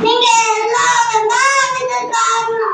நீங்க எல்லாரும் தான் அதுக்கு காரணம்.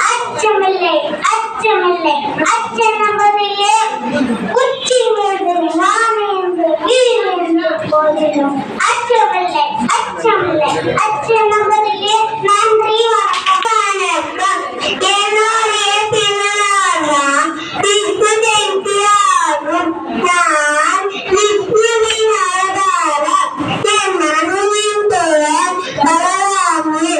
அச்சமில்லை அச்சமில்லை அச்சனபதியே குச்சி மீது நான் என்று வீர் என்று போதிலும் அச்சமில்லை அச்சமில்லை அச்சனபதியே நன்றி வணக்கம். என்னுடைய பின்னால்தான் விஸ்வதெய்தியாகும் நான் விஸ்வவின் ஆதார என் மனுவின் தோழர் பலராமே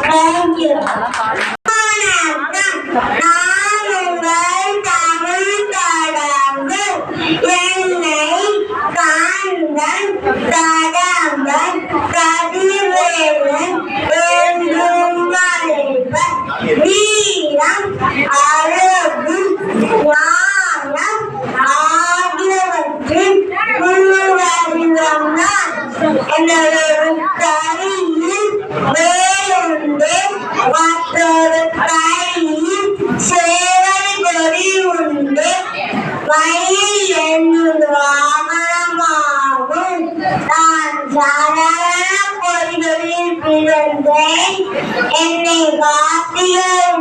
Thank you.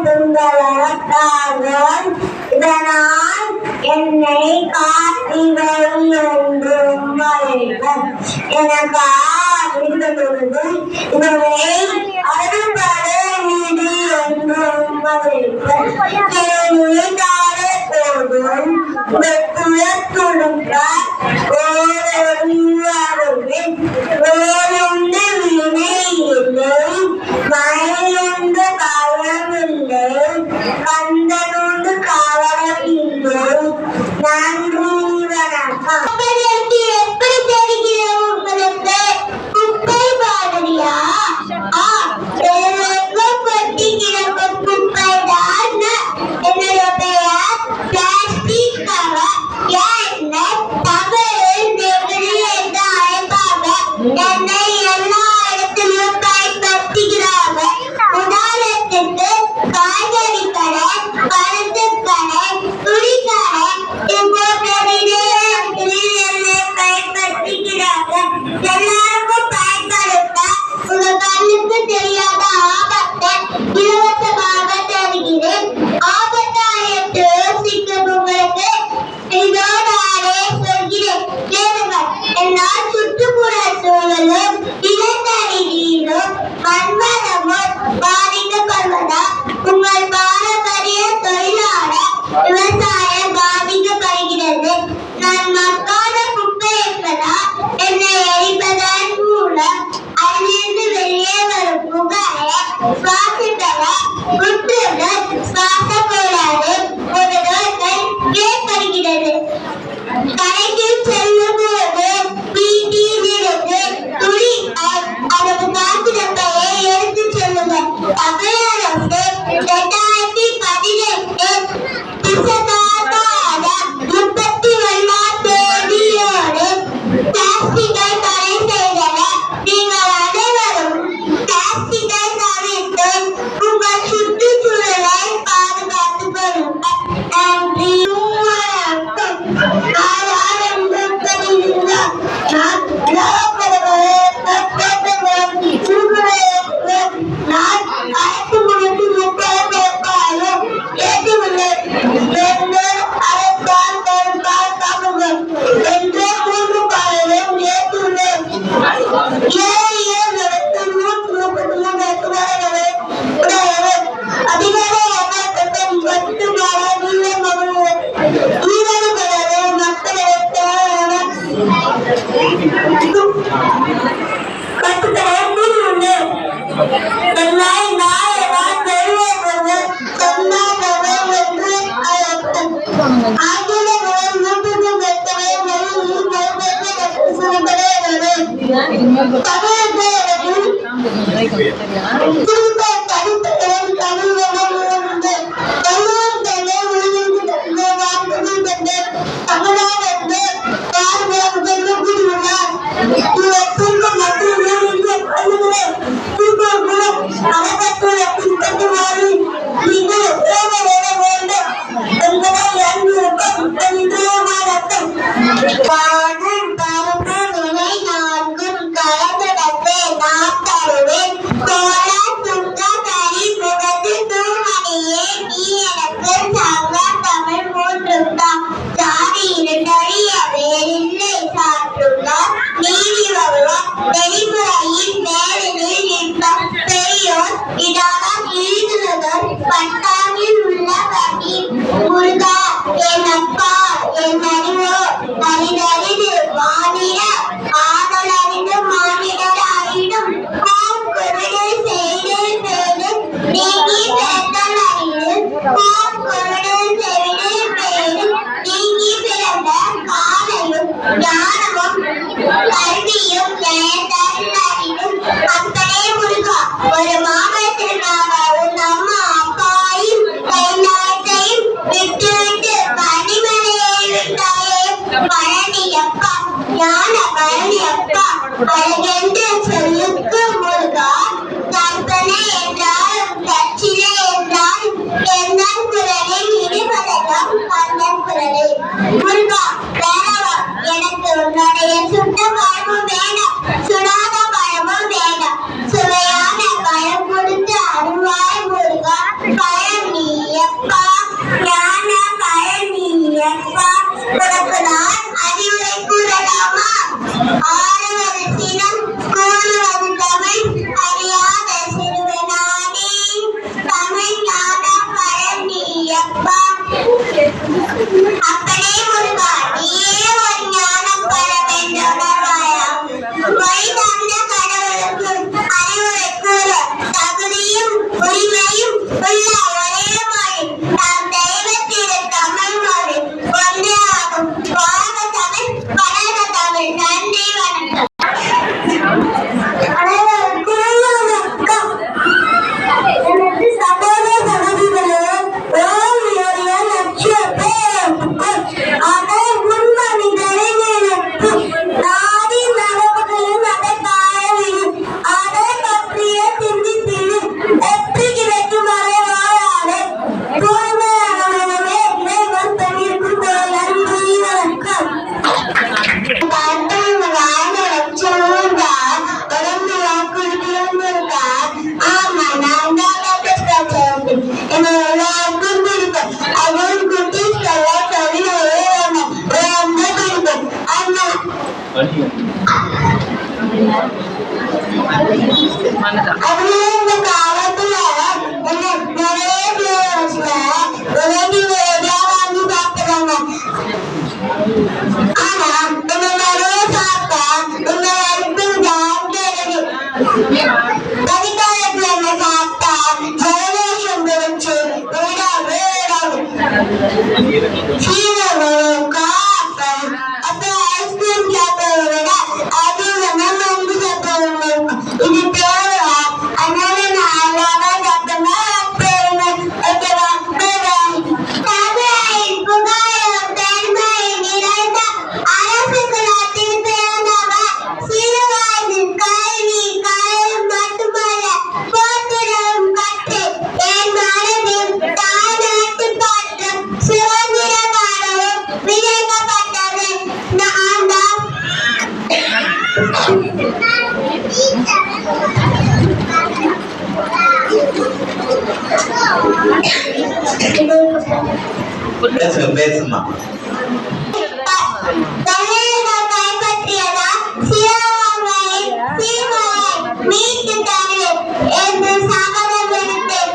துங்களால் இதனால் என்னை காத்திரை என்றும் வரைவர் எனக்கு இருந்தது இதனை அறுபட வீடு என்றும் வரைவர் போதும் துயத்துடுக்க வேலுண்டு வினை இல்லை மயிலுண்டு பயமில்லை கந்தனுண்டு கவலையில்லை நன்றி வணக்கம். எப்படி தெரிகிறது உங்களுக்கு? குப்பை பாடலியா? பட்டி கிடக்கும் குப்பை தான் என்னுடைய பெயர். பிளாஸ்டிக் கவர் என்ன தமிழில் நெகிழி என்று அழைப்பாங்க. என்னை எல்லா இடத்திலும் பயன்படுத்துகிறார்கள். உதாரணத்துக்கு காய்கறி கடை, மருந்து கடை, துணி கடை போன்ற நிலையங்களில் என்னை பயன்படுத்துகிறார்கள். எல்லாருக்கும் பயன்படுத்த உங்க கண்ணுக்கு தெரியாத ஆபத்தை இலவசமாக தருகிறேன். ஆபத்தாயிரத்து யோசிக்கும் உங்களுக்கு இதோ நானே சொல்கிறேன் கேளுங்கள். என்னால் சுற்றுப்புற சூழலும் நிலத்தடி நீரும் மண்வளமும் பாதிக்கப்படுவதால் உங்கள் பாரம்பரிய தொழிலான விவசாயம் பாதிக்கப்படுகிறது. நான் மக்கான குப்பை என்பதால் என்னை எரிப்பதன் மூலம் அதிலிருந்து வெளியே வரும் புகையை சுவாசிப்பத குற்றுடன் சுவாச கோளாறு ஒரு நோய்கள் ஏற்படுகிறது. கடைக்கு செல்லும் போது வீட்டிலிருந்து துணி அல்லது பாத்திரத்தையே எடுத்து செல்லுங்கள். தமிழக அரசு 2018 டிசம்பர் 31ஆம் தேதியோடு பிளாஸ்டிக்கை தடை செய்தனர். நீங்கள் அனைவரும் பிளாஸ்டிக்கை தவிர்த்து உங்கள் சுற்றுச்சூழலை பாதுகாத்துக் கொள்ளுங்கள். நன்றி வணக்கம். அழகென்று சொல்லுக்கு முருகா, கற்பனை என்றால் தட்சிணை என்றால் என்ன சீரகம் காப்பம் அப்புறம் ஐஸ்கிரீம் சாப்பிடுறத விட அதிகமா நொங்கு சாப்பிடுவோம். இது தேவை. அதனால நான் அழகா சாப்பிட்டேன்னா ஓகேவா? தமிழின் புகாரும் பெருமையை நிறைந்த அரசுகளால் திருப்பியிருந்தவர் சிறுவயதில் கல்வி மட்டுமல்ல போற்றுதலும் கற்று என் மனதில் தாய்நாட்டு பற்றும் சுதந்திர காலமும் விதைக்கப்பட்டது. நான் தான் பேசுமா தமிழகம் கைப்பற்றியதால் சிவகங்கையை மீட்டு தருவேன் என்று சபதம் எடுத்தேன்.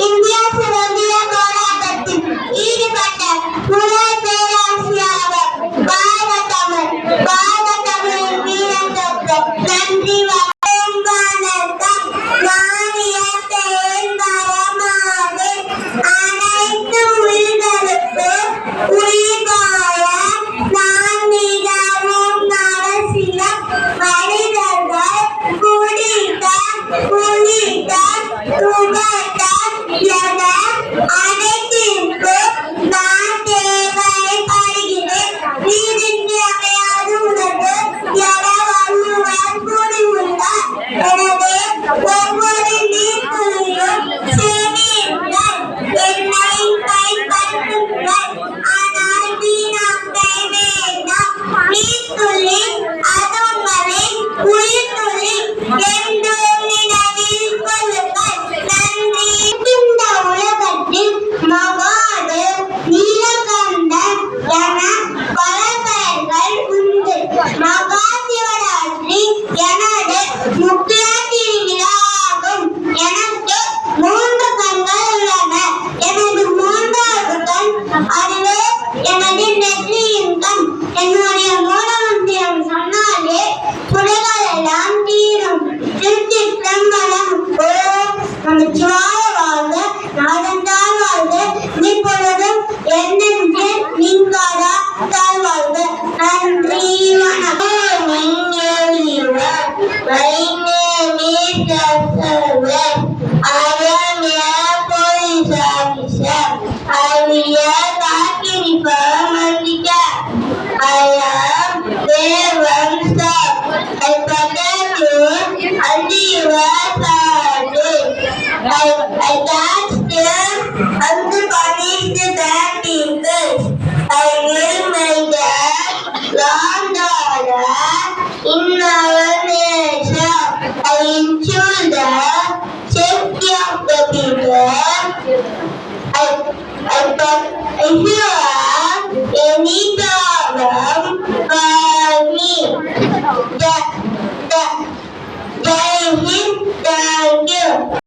இந்திய சுதந்திர போராட்டத்தில் ஈடுபட்ட முதல் பேராசிரியர் பாரத தமிழின் வீரம் தொட்ட நன்றி வணக்கம். மானியத்தை வரமாறு அனைத்து உயிர்களுக்கு உயிர்வாழ நான் மிகவும் அவசியம். மனிதர்கள் குடித்த துகட்ட என அனைத்திற்கும் நான் தேவைப்படுகிறேன். நீதின்மையாவது உணர்வு என வள்ளுவர் கூறியுள்ளார். எனவே ஒவ்வொரு நீர்த்துளியும் சேமியுங்கள், என்னை கைப்பற்றுங்கள். ஆனால் வீணாக்கை வேண்டாம். நீர்த்துளி அது உங்களின் உயிர்த்துளி என்றும் நினைவில் கொள்ளுங்கள். நன்றி. இந்த உலகத்தில் மகாடு நீலகண்டன் என பல பெயர்கள் உண்டு. மகா சிவராத்திரி எனது முக்கிய திருவிழாவாகும். எனக்கு 3 கண்கள் உள்ளன. எனது 3வது கண் அதுவே எனது நெற்றியின் கண். என்னுடைய மூலமந்திரம் சொன்னாலே குறைகள் எல்லாம் தீரும். திருச்சிற்றம்பலம். ஓம் நமச்சிவாய வாழ்க, நாதந்தாள் வாழ்க, இப்பொழுதும் என்னென்று நீங்காதா தாழ்வாழ்க. நன்றி வணக்கம். My name is Jasper. I am a police officer. I will talking from America. I am there one stop. I protect you and you are sorry. I catch them and punish the bad people. I will make that long order in our nation. I ensure the safety of the people. If you have any problem for me, thank you.